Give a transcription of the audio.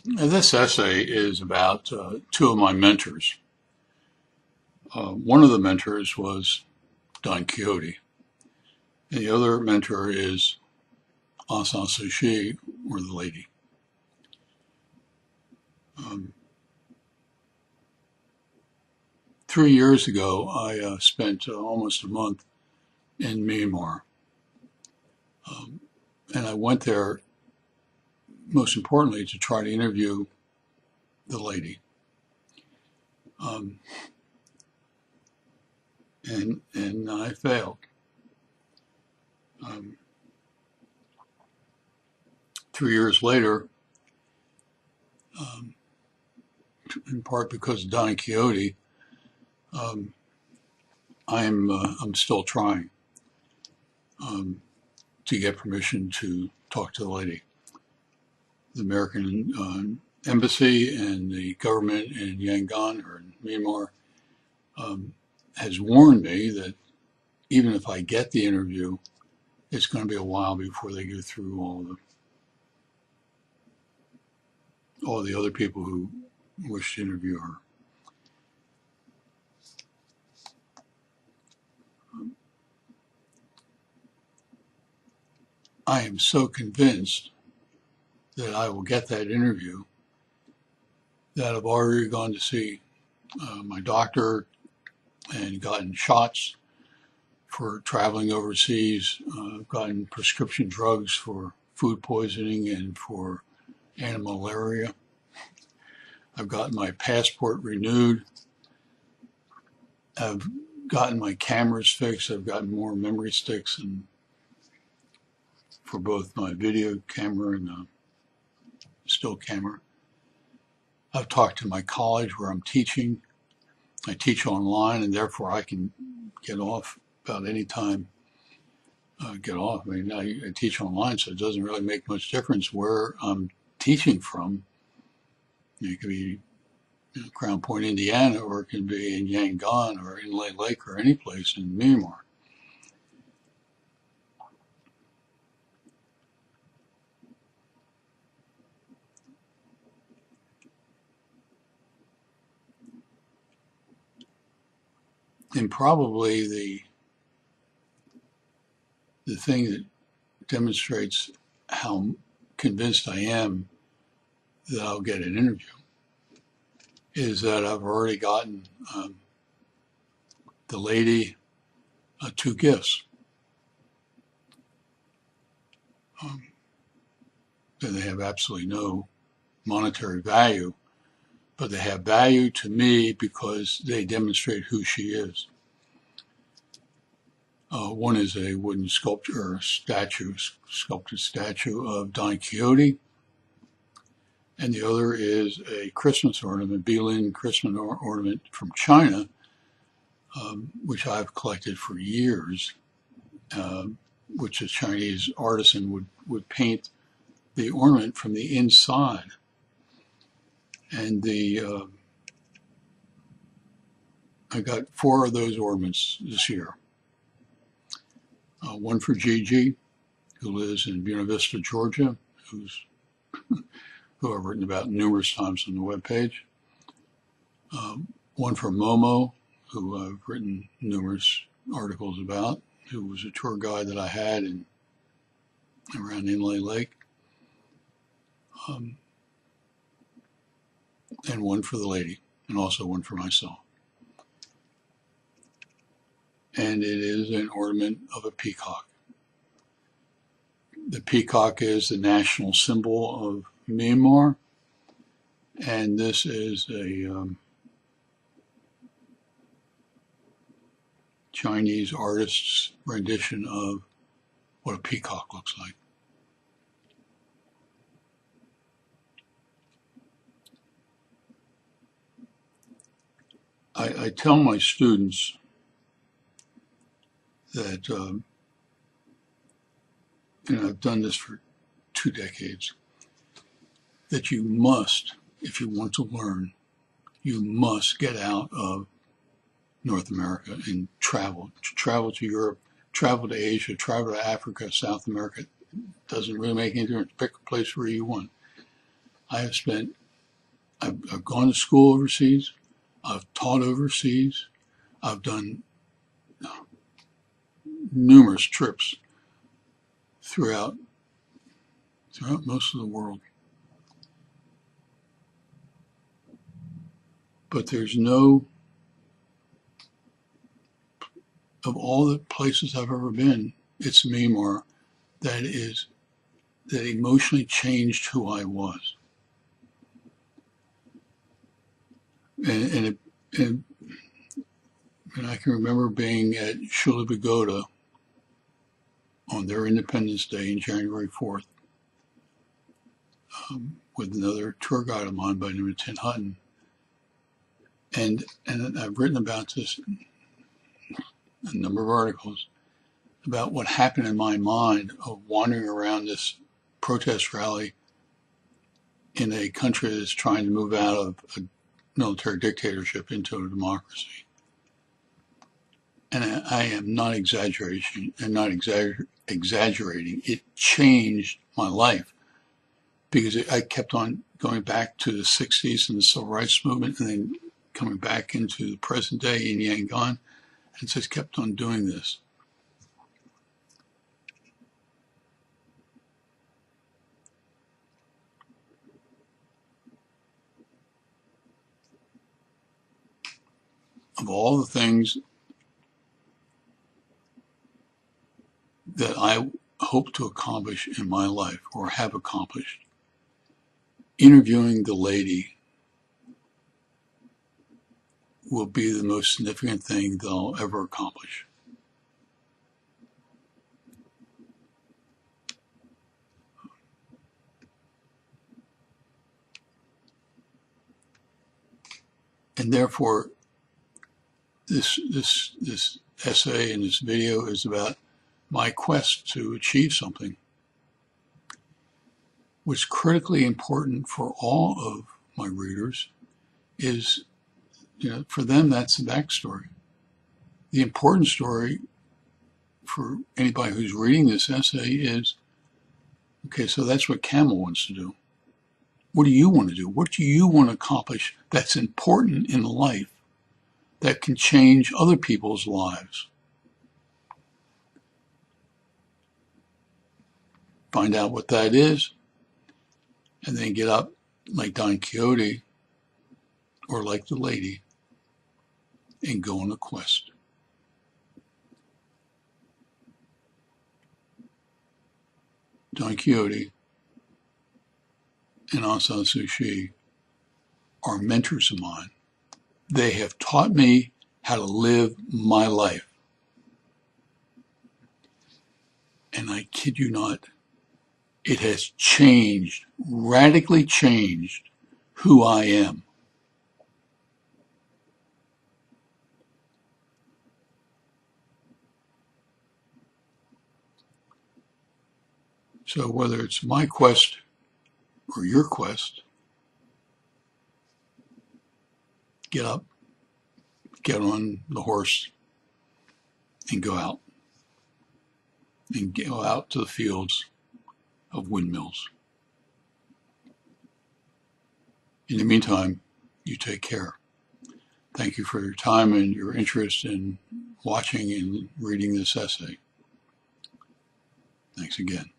This essay is about two of my mentors. One of the mentors was Don Quixote, and the other mentor is Aung San Suu Kyi, or the lady. Um, 3 years ago, I spent almost a month in Myanmar, um, and I went there most importantly to try to interview the lady. Um, and I failed. Um, 3 years later, um, in part because of Don Quixote, um, I'm still trying um, to get permission to talk to the lady. The American embassy and the government in Yangon or in Myanmar has warned me that even if I get the interview, it's going to be a while before they go through all the other people who wish to interview her. I am so convinced that I will get that interview that I've already gone to see my doctor and gotten shots for traveling overseas. I've gotten prescription drugs for food poisoning and for animal malaria. I've gotten my passport renewed. I've gotten my cameras fixed. I've gotten more memory sticks and for both my video camera and still camera. I've talked to my college where I'm teaching. I teach online and therefore I can get off about any time. Get off. I mean, I teach online, so it doesn't really make much difference where I'm teaching from. It could be Crown Point, Indiana, or it can be in Yangon or Inle Lake or any place in Myanmar. And probably the thing that demonstrates how convinced I am that I'll get an interview is that I've already gotten the lady two gifts. They have absolutely no monetary value, but they have value to me because they demonstrate who she is. One is a wooden sculpture or sculpted statue of Don Quixote, and the other is a Christmas ornament, Beilin Christmas ornament from China, which I've collected for years, which a Chinese artisan would paint the ornament from the inside. And I got 4 of those ornaments this year. One for Gigi, who lives in Buena Vista, Georgia, who I've written about numerous times on the webpage. One for Momo, who I've written numerous articles about, who was a tour guide that I had around Inle Lake. And one for the lady, and also one for myself. And it is an ornament of a peacock. The peacock is the national symbol of Myanmar, and this is a Chinese artist's rendition of what a peacock looks like. I tell my students that, and I've done this for 2 decades, that you must, if you want to learn, you must get out of North America and travel. Travel to Europe, travel to Asia, travel to Africa, South America. It doesn't really make any difference. Pick a place where you want. I've gone to school overseas. I've taught overseas. I've done numerous trips throughout most of the world. But there's no, of all the places I've ever been, it's Myanmar that emotionally changed who I was. And I can remember being at Shula Pagoda on their Independence Day in January 4th with another tour guide of mine by the name of Tin Hutton. And I've written about this in a number of articles about what happened in my mind of wandering around this protest rally in a country that's trying to move out of a military dictatorship into a democracy. And I am not exaggerating, exaggerating. It changed my life because I kept on going back to the 60s and the civil rights movement and then coming back into the present day in Yangon, and just kept on doing this. Of all the things that I hope to accomplish in my life or have accomplished, interviewing the lady will be the most significant thing that I'll ever accomplish. And therefore, this essay and this video is about my quest to achieve something. What's critically important for all of my readers is, for them, that's the backstory. The important story for anybody who's reading this essay is, okay, so that's what Camel wants to do. What do you want to do? What do you want to accomplish that's important in life that can change other people's lives? Find out what that is, and then get up like Don Quixote or like the lady and go on a quest. Don Quixote and Aung San Suu Kyi are mentors of mine. They have taught me how to live my life. And I kid you not, it has changed, radically changed who I am. So whether it's my quest or your quest, get up, get on the horse, and go out. And go out to the fields of windmills. In the meantime, you take care. Thank you for your time and your interest in watching and reading this essay. Thanks again.